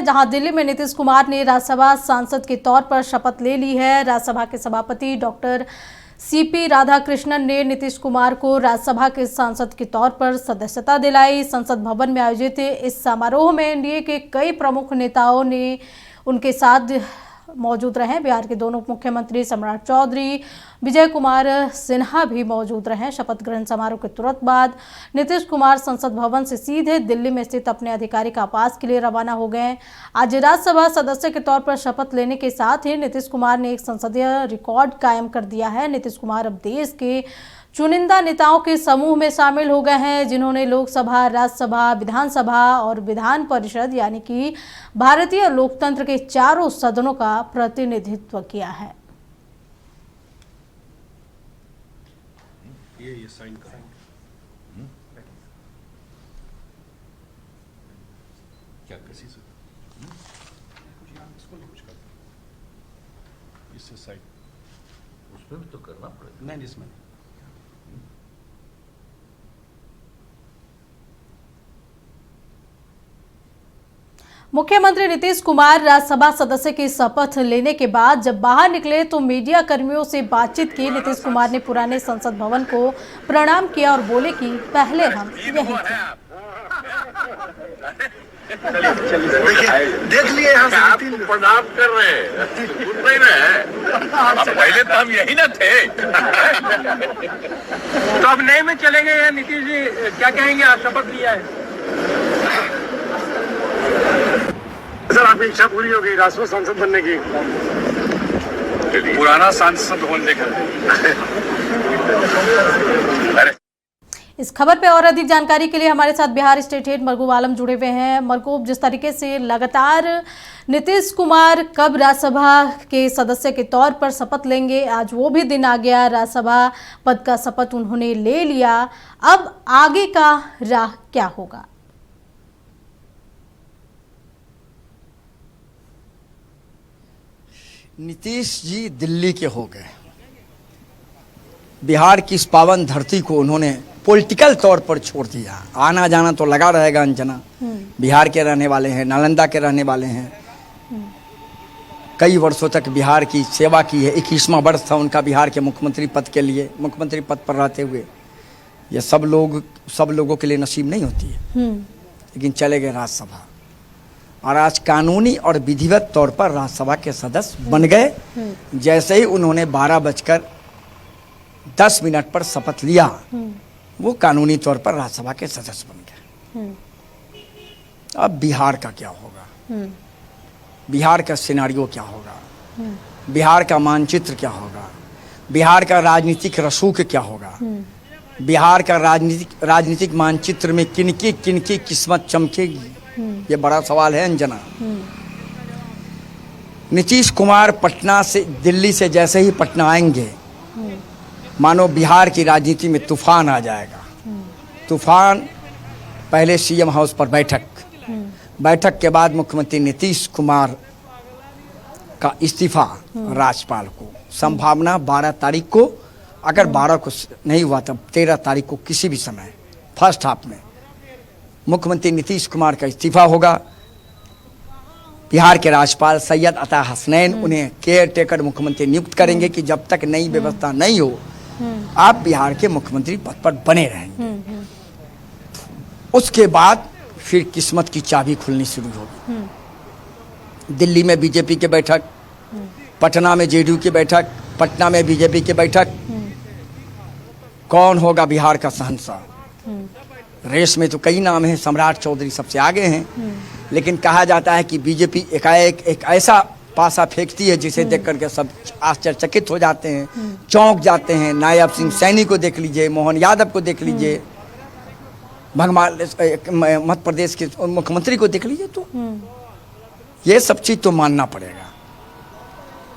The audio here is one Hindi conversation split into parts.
हैं, जहां दिल्ली में नीतीश कुमार ने राज्यसभा सांसद के तौर पर शपथ ले ली है। राज्यसभा के सभापति डॉक्टर सीपी राधाकृष्णन ने नीतीश कुमार को राज्यसभा के सांसद के तौर पर सदस्यता दिलाई। संसद भवन में आयोजित इस समारोह में एनडीए के कई प्रमुख नेताओं ने उनके साथ मौजूद रहे। बिहार के दोनों मुख्यमंत्री सम्राट चौधरी, विजय कुमार सिन्हा भी मौजूद रहे। शपथ ग्रहण समारोह के तुरंत बाद नीतीश कुमार संसद भवन से सीधे दिल्ली में स्थित अपने आधिकारिक आवास के लिए रवाना हो गए। आज राज्यसभा सदस्य के तौर पर शपथ लेने के साथ ही नीतीश कुमार ने एक संसदीय रिकॉर्ड कायम कर दिया है। नीतीश कुमार अब देश के चुनिंदा नेताओं के समूह में शामिल हो गए हैं, जिन्होंने लोकसभा, राज्यसभा, विधानसभा और विधान परिषद यानी कि भारतीय लोकतंत्र के चारों सदनों का प्रतिनिधित्व किया है। ये साइन करें। क्या किसी से कुछ कर इससे साइन उसमें भी तो करना पड़ेगा। नहीं, इसमें मुख्यमंत्री नीतीश कुमार राज्यसभा सदस्य की शपथ लेने के बाद जब बाहर निकले तो मीडिया कर्मियों से बातचीत की। नीतीश कुमार ने पुराने संसद भवन को प्रणाम किया और बोले कि पहले हम यही थे। देख लिए यहाँ से प्रणाम कर रहे हैं, सुन नहीं रहे। पहले तो हम यही ना थे। तो अब नए में चले गए हैं नीतीश जी, क्या कहेंगे? आज शपथ लिया है सर, आपकी इच्छा पूरी हो गई राष्ट्रीय सांसद बनने की? पुराना सांसद होने का। इस खबर पे और अधिक जानकारी के लिए हमारे साथ बिहार स्टेट हेड मरगूब आलम जुड़े हुए हैं। मरगूब, जिस तरीके से लगातार नीतीश कुमार कब राज्यसभा के सदस्य के तौर पर शपथ लेंगे, आज वो भी दिन आ गया, राज्यसभा पद का शपथ उन्होंने ले लिया। अब आगे का राह क्या होगा? नीतीश जी दिल्ली के हो गए। बिहार की इस पावन धरती को उन्होंने पॉलिटिकल तौर पर छोड़ दिया। आना जाना तो लगा रहेगा अंजना। बिहार के रहने वाले हैं, नालंदा के रहने वाले हैं, कई वर्षों तक बिहार की सेवा की है। 21वां वर्ष था उनका बिहार के मुख्यमंत्री पद के लिए, मुख्यमंत्री पद पर रहते हुए। ये सब लोगों के लिए नसीब नहीं होती है, लेकिन चले गए राज्यसभा और आज कानूनी और विधिवत तौर पर राज्यसभा के सदस्य बन गए। जैसे ही उन्होंने 12:10 पर शपथ लिया, वो कानूनी तौर पर राज्यसभा के सदस्य बन गए। अब बिहार का क्या होगा? बिहार का सिनेरियो क्या होगा? बिहार का मानचित्र क्या होगा? बिहार का राजनीतिक रसूख क्या होगा? बिहार का राजनीतिक मानचित्र में किनकी किस्मत चमकेगी? ये बड़ा सवाल है अंजना। नीतीश कुमार पटना से, दिल्ली से जैसे ही पटना आएंगे, मानो बिहार की राजनीति में तूफान आ जाएगा। तूफान, पहले सीएम हाउस पर बैठक के बाद मुख्यमंत्री नीतीश कुमार का इस्तीफा राज्यपाल को, संभावना 12 तारीख को, अगर 12 को नहीं हुआ तब 13 तारीख को किसी भी समय फर्स्ट हाफ में मुख्यमंत्री नीतीश कुमार का इस्तीफा होगा। बिहार के राज्यपाल सैयद अता हसनैन उन्हें केयर टेकर मुख्यमंत्री नियुक्त करेंगे कि जब तक नई व्यवस्था नहीं हो आप बिहार के मुख्यमंत्री पद पर बने रहेंगे। उसके बाद फिर किस्मत की चाबी खुलनी शुरू होगी। दिल्ली में बीजेपी की बैठक, पटना में जेडीयू की बैठक, पटना में बीजेपी की बैठक। कौन होगा बिहार का शहंशाह? रेस में तो कई नाम हैं, सम्राट चौधरी सबसे आगे हैं, लेकिन कहा जाता है कि बीजेपी एकाएक एक ऐसा पासा फेंकती है जिसे देख करके सब आश्चर्यचकित हो जाते हैं, चौंक जाते हैं। नायब सिंह सैनी को देख लीजिए, मोहन यादव को देख लीजिए, मध्य प्रदेश के मुख्यमंत्री को देख लीजिए। तो ये सब चीज तो मानना पड़ेगा।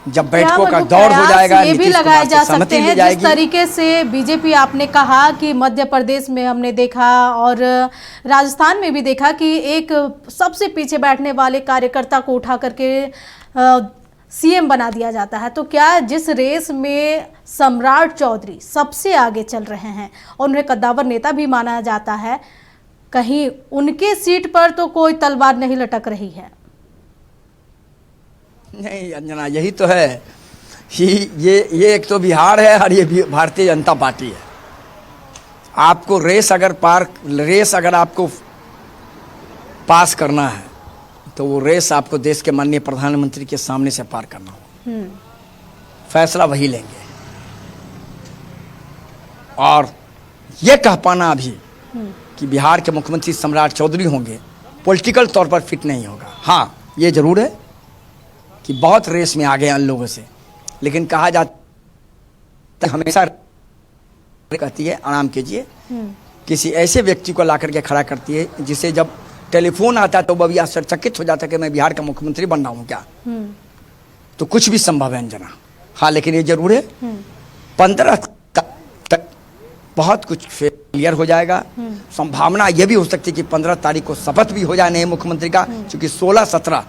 जब बैठकों का दौर हो जाएगा, ये भी लगाए जा सकते हैं जिस तरीके से बीजेपी, आपने कहा कि मध्य प्रदेश में हमने देखा और राजस्थान में भी देखा कि एक सबसे पीछे बैठने वाले कार्यकर्ता को उठा करके सीएम बना दिया जाता है। तो क्या जिस रेस में सम्राट चौधरी सबसे आगे चल रहे हैं और उन्हें कद्दावर नेता भी माना जाता है, कहीं उनके सीट पर तो कोई तलवार नहीं लटक रही है? नहीं अंजना, यही तो है कि ये एक तो बिहार है और ये भारतीय जनता पार्टी है। आपको रेस अगर आपको पास करना है तो वो रेस आपको देश के माननीय प्रधानमंत्री के सामने से पार करना हो। फैसला वही लेंगे। और ये कह पाना अभी कि बिहार के मुख्यमंत्री सम्राट चौधरी होंगे, पॉलिटिकल तौर पर फिट नहीं होगा। हाँ, ये जरूर है कि बहुत रेस में आ गए अन लोगों से, लेकिन कहा जाता हमेशा कहती है आराम कीजिए, किसी ऐसे व्यक्ति को ला करके खड़ा करती है जिसे जब टेलीफोन आता है तो वह भी आश्चर्यचकित हो जाता है कि मैं बिहार का मुख्यमंत्री बन रहा हूँ क्या। तो कुछ भी संभव है अंजना। हाँ, लेकिन ये जरूर है 15 तक बहुत कुछ क्लियर हो जाएगा। संभावना ये भी हो सकती है कि 15 तारीख को शपथ भी हो जाए नए मुख्यमंत्री का, क्योंकि 16-17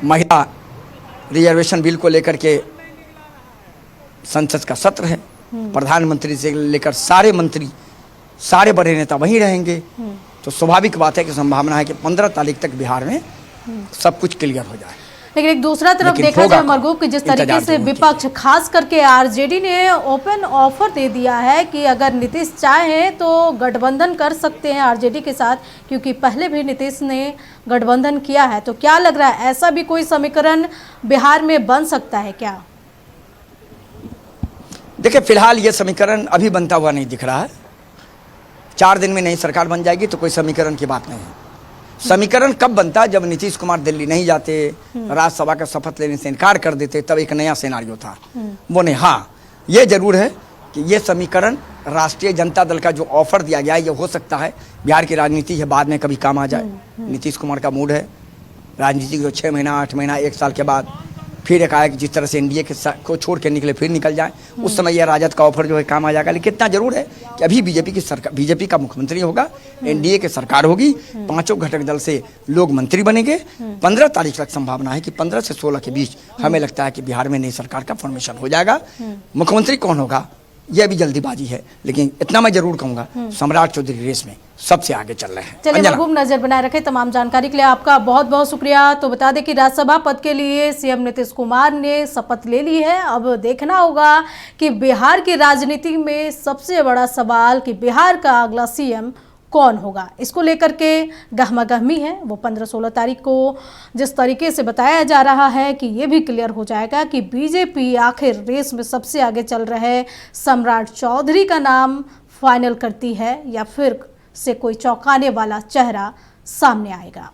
महिला रिजर्वेशन बिल को लेकर के संसद का सत्र है। प्रधानमंत्री से लेकर सारे मंत्री, सारे बड़े नेता वहीं रहेंगे। तो स्वाभाविक बात है कि संभावना है कि 15 तारीख तक बिहार में सब कुछ क्लियर हो जाए। लेकिन एक दूसरा तरफ देखा जाए मरगूब कि जिस तरीके से विपक्ष खास करके आरजेडी ने ओपन ऑफर दे दिया है कि अगर नीतीश चाहे तो गठबंधन कर सकते हैं आरजेडी के साथ, क्योंकि पहले भी नीतीश ने गठबंधन किया है। तो क्या लग रहा है, ऐसा भी कोई समीकरण बिहार में बन सकता है क्या? देखिए, फिलहाल ये समीकरण अभी बनता हुआ नहीं दिख रहा है। 4 दिन में नई सरकार बन जाएगी तो कोई समीकरण की बात नहीं है। समीकरण कब बनता है? जब नीतीश कुमार दिल्ली नहीं जाते, राज्यसभा का शपथ लेने से इनकार कर देते, तब एक नया सिनेरियो था। वो नहीं। हाँ, ये जरूर है कि ये समीकरण राष्ट्रीय जनता दल का जो ऑफर दिया गया है, ये हो सकता है। बिहार की राजनीति है, बाद में कभी काम आ जाए। नीतीश कुमार का मूड है राजनीति जो 6 महीना, 8 महीना, 1 साल के बाद फिर एकाएक जिस तरह से एनडीए को छोड़ के निकले फिर निकल जाए, उस समय यह राजद का ऑफर जो है काम आ जाएगा। लेकिन इतना जरूर है कि अभी बीजेपी का मुख्यमंत्री होगा, एनडीए की सरकार होगी, 5 घटक दल से लोग मंत्री बनेंगे। 15 तारीख तक संभावना है कि 15 से 16 के बीच हमें लगता है कि बिहार में नई सरकार का फॉर्मेशन हो जाएगा। मुख्यमंत्री कौन होगा यह भी जल्दीबाजी है, लेकिन इतना मैं जरूर कहूंगा सम्राट चौधरी रेस में सबसे आगे चल रहे हैं। चलिए मरगूब, नजर बनाए रखें। तमाम जानकारी के लिए आपका बहुत बहुत शुक्रिया। तो बता दें कि राज्यसभा पद के लिए सीएम नीतीश कुमार ने शपथ ले ली है। अब देखना होगा कि बिहार की राजनीति में सबसे बड़ा सवाल कि बिहार का अगला सीएम कौन होगा, इसको लेकर के गहमागहमी है। वो 15-16 तारीख को जिस तरीके से बताया जा रहा है कि ये भी क्लियर हो जाएगा कि बीजेपी आखिर रेस में सबसे आगे चल रहे सम्राट चौधरी का नाम फाइनल करती है या फिर से कोई चौंकाने वाला चेहरा सामने आएगा।